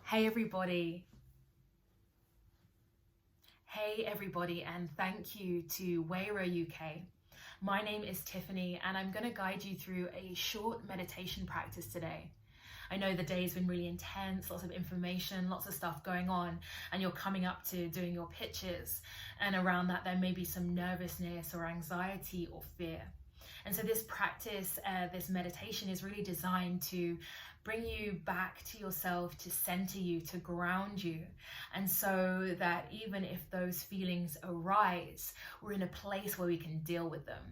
Hey everybody. Hey everybody, and thank you to Wayra UK. My name is Tiffany and I'm going to guide you through a short meditation practice today. I know the day's been really intense, lots of information, lots of stuff going on, and you're coming up to doing your pitches, and around that there may be some nervousness or anxiety or fear. And so this practice, this meditation is really designed to bring you back to yourself, to center you, to ground you. And so that even if those feelings arise, we're in a place where we can deal with them.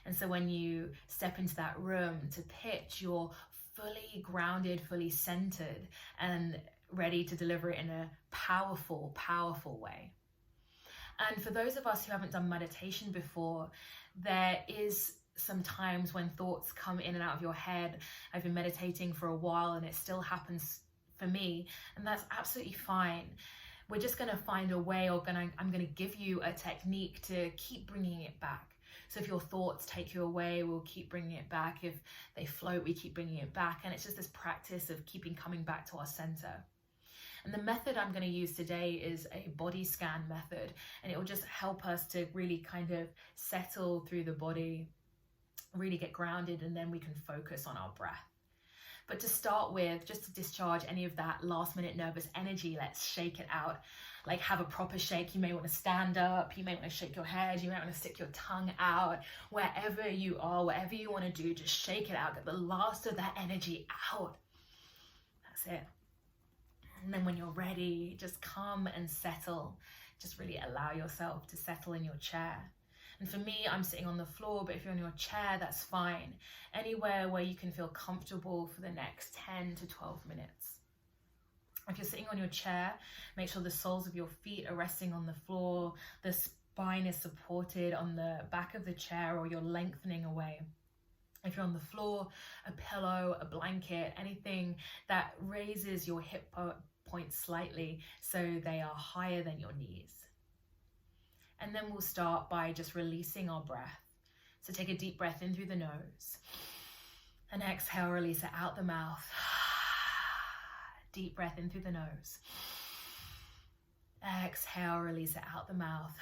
And so when you step into that room to pitch, you're fully grounded, fully centered, and ready to deliver it in a powerful, powerful way. And for those of us who haven't done meditation before, there is sometimes when thoughts come in and out of your head. I've been meditating for a while and it still happens for me, and that's absolutely fine. We're just going to find a way, or I'm going to give you a technique to keep bringing it back. So if your thoughts take you away, we'll keep bringing it back. If they float, we keep bringing it back. And it's just this practice of coming back to our center. And the method I'm going to use today is a body scan method, and it will just help us to really kind of settle through the body, really get grounded, and then we can focus on our breath. But to start with, just to discharge any of that last minute nervous energy, let's shake it out. Like, have a proper shake. You may want to stand up, you may want to shake your head, you may want to stick your tongue out. Wherever you are, whatever you want to do, just shake it out. Get the last of that energy out. That's it. And then when you're ready, just come and settle. Just really allow yourself to settle in your chair. And for me, I'm sitting on the floor, but if you're in your chair, that's fine. Anywhere where you can feel comfortable for the next 10 to 12 minutes. If you're sitting on your chair, make sure the soles of your feet are resting on the floor, the spine is supported on the back of the chair, or you're lengthening away. If you're on the floor, a pillow, a blanket, anything that raises your hip points slightly so they are higher than your knees. And then we'll start by just releasing our breath. So take a deep breath in through the nose and exhale, release it out the mouth. Deep breath in through the nose. Exhale, release it out the mouth.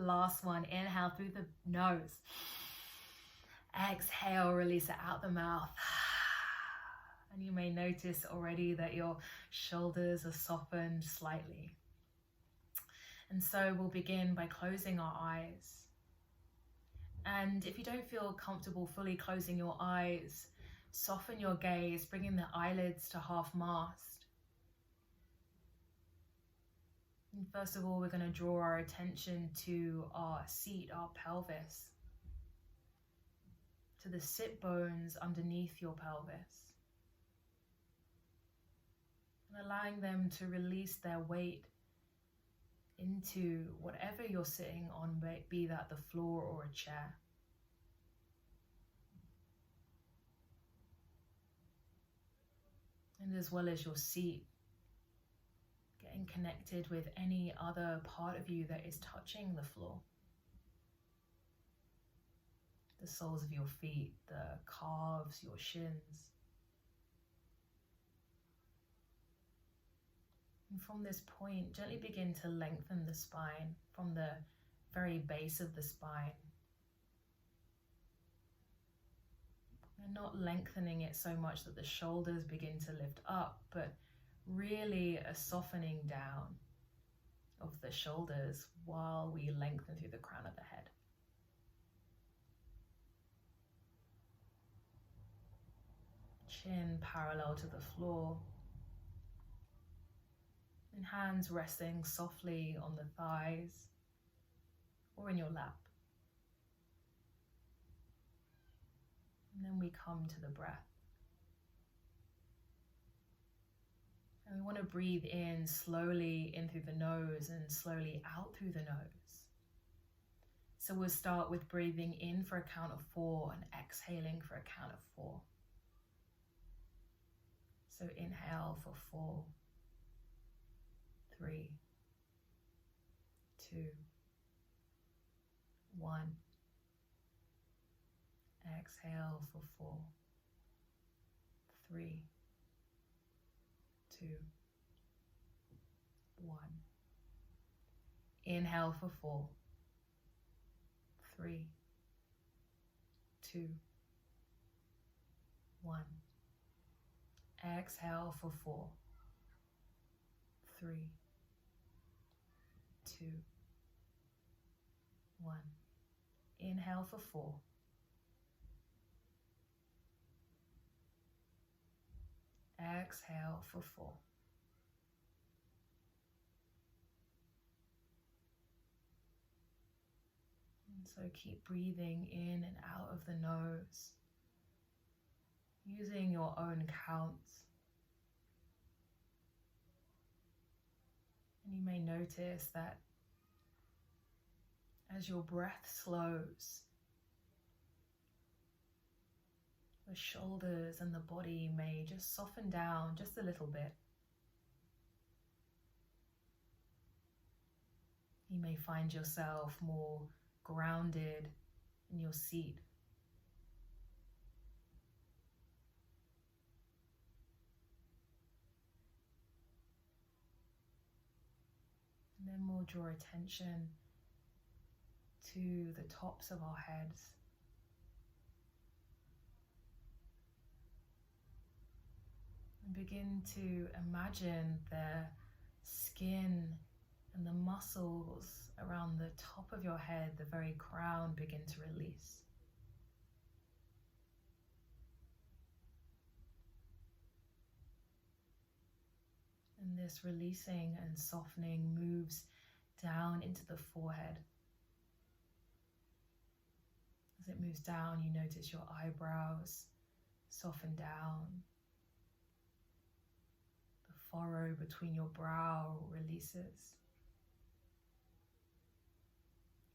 Last one, inhale through the nose. Exhale, release it out the mouth. And you may notice already that your shoulders are softened slightly. And so we'll begin by closing our eyes. And if you don't feel comfortable fully closing your eyes, soften your gaze, bringing the eyelids to half mast. And first of all, we're going to draw our attention to our seat, our pelvis, to the sit bones underneath your pelvis, and allowing them to release their weight into whatever you're sitting on, be that the floor or a chair. And as well as your seat, getting connected with any other part of you that is touching the floor. The soles of your feet, the calves, your shins. And from this point, gently begin to lengthen the spine from the very base of the spine. And not lengthening it so much that the shoulders begin to lift up, but really a softening down of the shoulders while we lengthen through the crown of the head. Chin parallel to the floor. And hands resting softly on the thighs or in your lap. And then we come to the breath. And we want to breathe in slowly in through the nose and slowly out through the nose. So we'll start with breathing in for a count of 4 and exhaling for a count of 4. So inhale for 4. 3, 2, 1. Exhale for 4, 3, 2, 2, 1. Inhale for 4, 3, 2, 1. Exhale for 4, 3, 2, 1. Inhale for 4, exhale for 4. And so keep breathing in and out of the nose, using your own counts. And you may notice that as your breath slows, the shoulders and the body may just soften down just a little bit. You may find yourself more grounded in your seat. And then we'll draw attention to the tops of our heads. And begin to imagine the skin and the muscles around the top of your head, the very crown, begin to release. And this releasing and softening moves down into the forehead. As it moves down, you notice your eyebrows soften down. The furrow between your brow releases.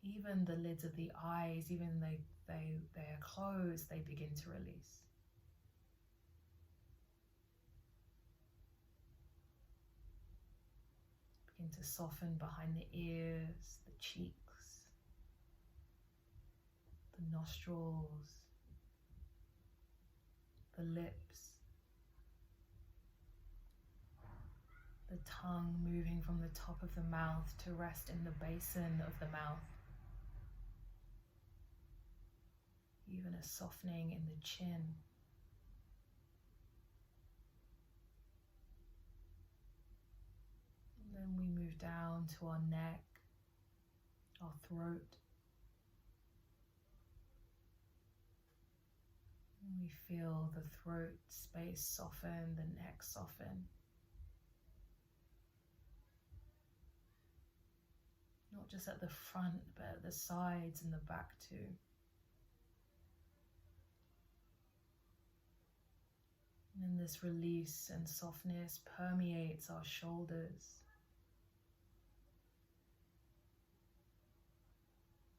Even the lids of the eyes, even though they are closed, they begin to release. Begin to soften behind the ears, the cheeks, the nostrils, the lips, the tongue moving from the top of the mouth to rest in the basin of the mouth. Even a softening in the chin. And then we move down to our neck, our throat. And we feel the throat space soften, the neck soften. Not just at the front, but at the sides and the back too. And then this release and softness permeates our shoulders.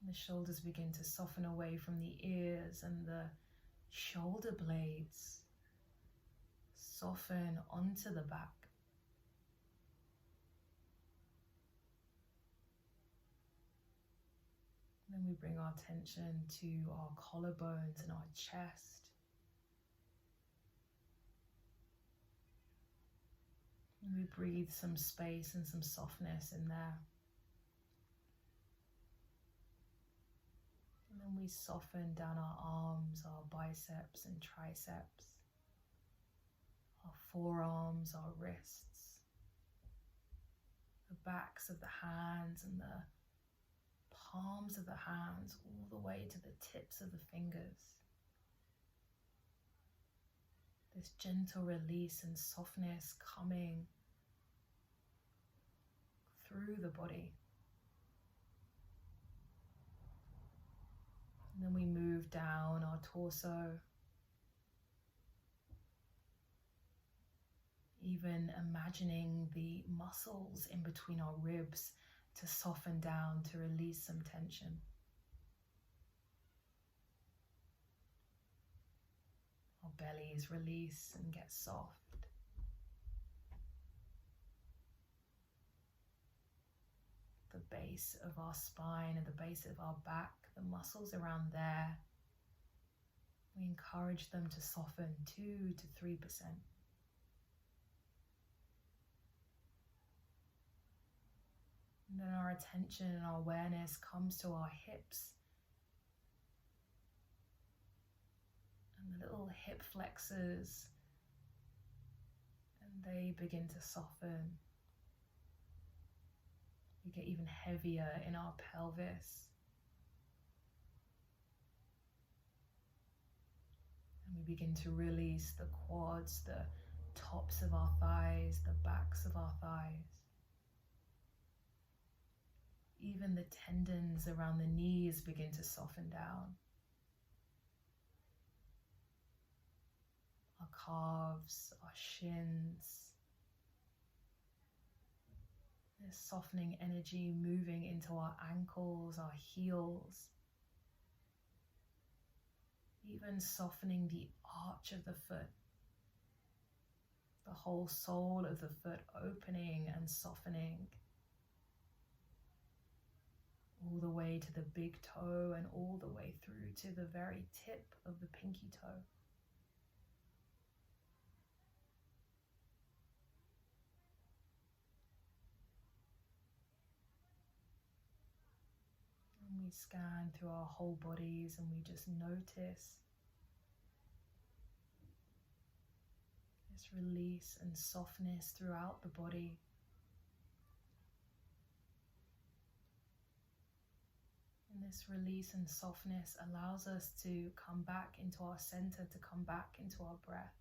And the shoulders begin to soften away from the ears, and the shoulder blades soften onto the back. And then we bring our attention to our collarbones and our chest. And we breathe some space and some softness in there. And then we soften down our arms, our biceps and triceps, our forearms, our wrists, the backs of the hands and the palms of the hands, all the way to the tips of the fingers. This gentle release and softness coming through the body. And then we move down our torso, even imagining the muscles in between our ribs to soften down, to release some tension. Our bellies release and get soft. The base of our spine and the base of our back, the muscles around there, we encourage them to soften 2 to 3%. And then our attention and our awareness comes to our hips. And the little hip flexors, and they begin to soften. We get even heavier in our pelvis. And we begin to release the quads, the tops of our thighs, the backs of our thighs. Even the tendons around the knees begin to soften down. Our calves, our shins. There's softening energy moving into our ankles, our heels. Even softening the arch of the foot. The whole sole of the foot opening and softening. All the way to the big toe and all the way through to the very tip of the pinky toe. And we scan through our whole bodies and we just notice this release and softness throughout the body. And this release and softness allows us to come back into our center, to come back into our breath.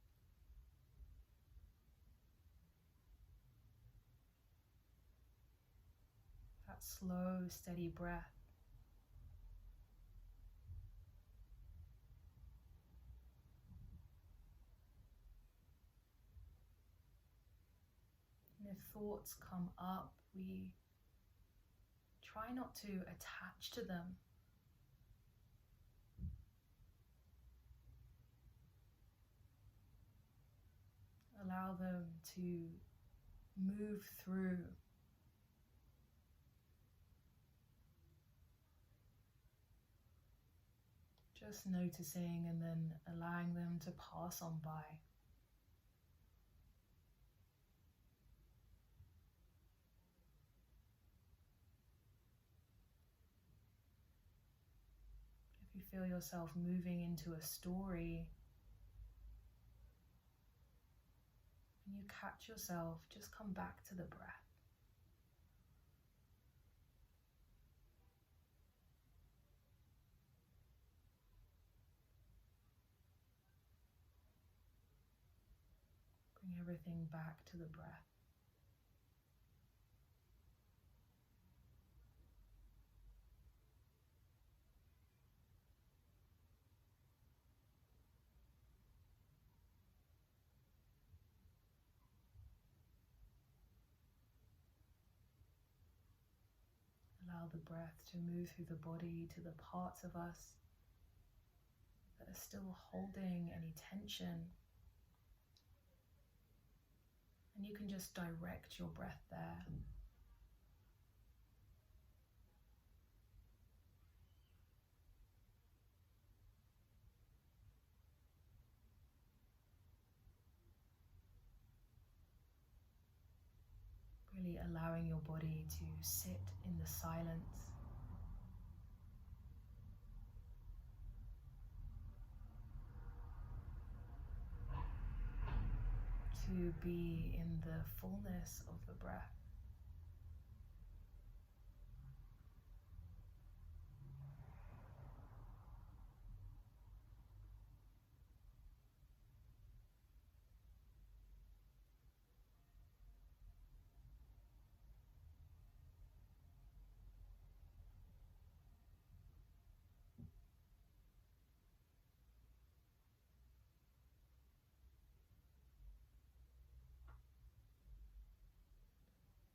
That slow, steady breath. And if thoughts come up, we try not to attach to them. Allow them to move through. Just noticing and then allowing them to pass on by. You feel yourself moving into a story, and you catch yourself, just come back to the breath. Bring everything back to the breath. Allow the breath to move through the body to the parts of us that are still holding any tension. And you can just direct your breath there. Really allowing your body to sit in the silence. To be in the fullness of the breath.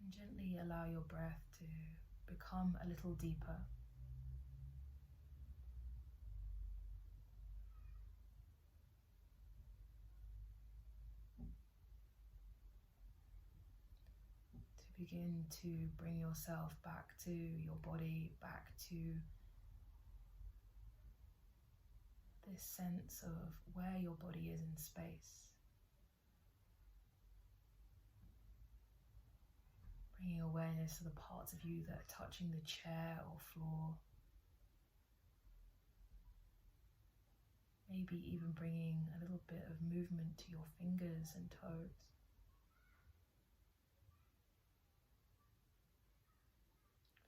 And gently allow your breath to become a little deeper. To begin to bring yourself back to your body, back to this sense of where your body is in space. Bringing awareness to the parts of you that are touching the chair or floor. Maybe even bringing a little bit of movement to your fingers and toes.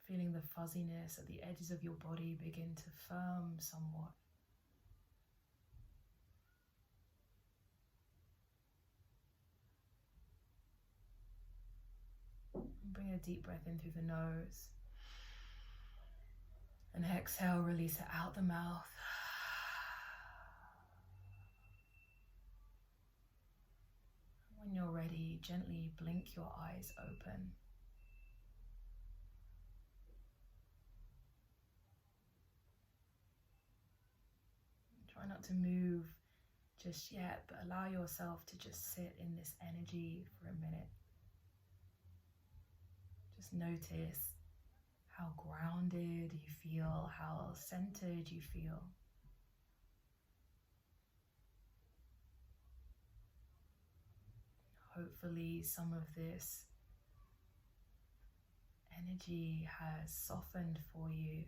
Feeling the fuzziness at the edges of your body begin to firm somewhat. Bring a deep breath in through the nose. And exhale, release it out the mouth. When you're ready, gently blink your eyes open. Try not to move just yet, but allow yourself to just sit in this energy for a minute. Just notice how grounded you feel, how centered you feel. Hopefully some of this energy has softened for you.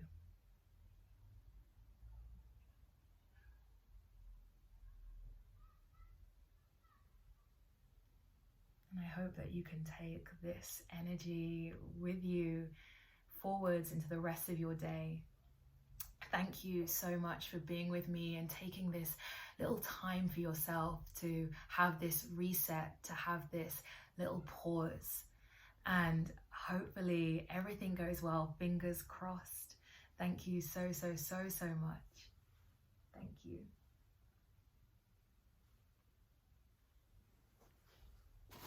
And I hope that you can take this energy with you forwards into the rest of your day. Thank you so much for being with me and taking this little time for yourself to have this reset, to have this little pause. And hopefully everything goes well, fingers crossed. Thank you so much. Thank you.